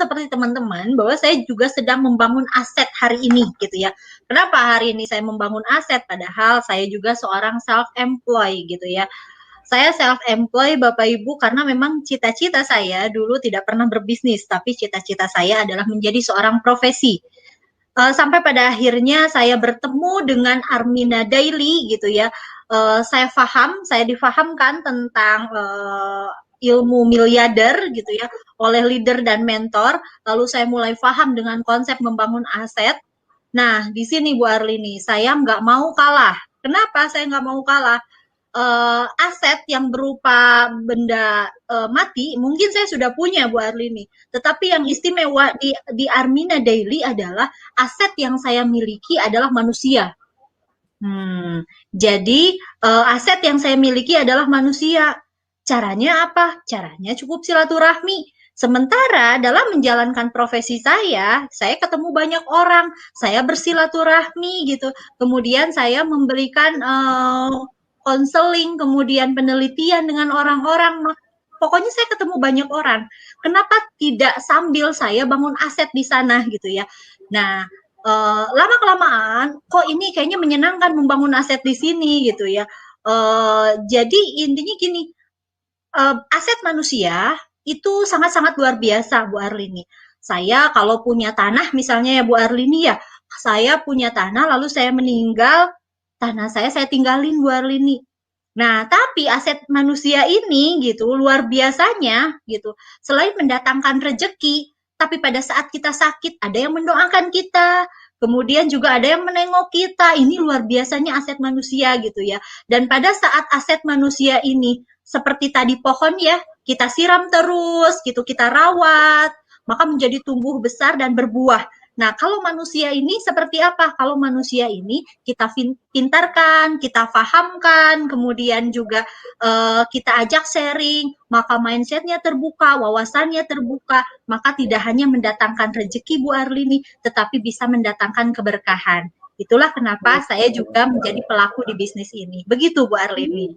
seperti teman-teman bahwa saya juga sedang membangun aset hari ini gitu ya. Kenapa hari ini saya membangun aset padahal saya juga seorang self-employed gitu ya. Saya self-employed Bapak Ibu karena memang cita-cita saya dulu tidak pernah berbisnis, tapi cita-cita saya adalah menjadi seorang profesi. Sampai pada akhirnya saya bertemu dengan Armina Daily gitu ya. Saya difahamkan tentang ilmu miliarder gitu ya oleh leader dan mentor. Lalu saya mulai paham dengan konsep membangun aset. Nah, di sini Bu Arlini, saya nggak mau kalah. Kenapa saya nggak mau kalah? Aset yang berupa benda mati mungkin saya sudah punya Bu Arlini, tetapi yang istimewa di Armina Daily adalah aset yang saya miliki adalah manusia. Jadi aset yang saya miliki adalah manusia. Caranya apa? Caranya cukup silaturahmi. Sementara dalam menjalankan profesi saya ketemu banyak orang, saya bersilaturahmi gitu. Kemudian saya memberikan konseling, kemudian penelitian dengan orang-orang. Pokoknya saya ketemu banyak orang. Kenapa tidak sambil saya bangun aset di sana gitu ya? Nah, lama-kelamaan kok ini kayaknya menyenangkan membangun aset di sini gitu ya. Jadi intinya gini, aset manusia itu sangat-sangat luar biasa Bu Arlini. Saya kalau punya tanah misalnya ya Bu Arlini ya, saya punya tanah lalu saya meninggal, tanah saya tinggalin Bu Arlini. Nah, tapi aset manusia ini gitu luar biasanya gitu. Selain mendatangkan rejeki, tapi pada saat kita sakit ada yang mendoakan kita, kemudian juga ada yang menengok kita. Ini luar biasanya aset manusia gitu ya. Dan pada saat aset manusia ini seperti tadi pohon ya, kita siram terus gitu, kita rawat, maka menjadi tumbuh besar dan berbuah. Nah, kalau manusia ini seperti apa? Kalau manusia ini kita pintarkan, kita fahamkan, kemudian juga kita ajak sharing, maka mindsetnya terbuka, wawasannya terbuka, maka tidak hanya mendatangkan rezeki Bu Arlini, tetapi bisa mendatangkan keberkahan. Itulah kenapa saya juga menjadi pelaku di bisnis ini. Begitu Bu Arlini.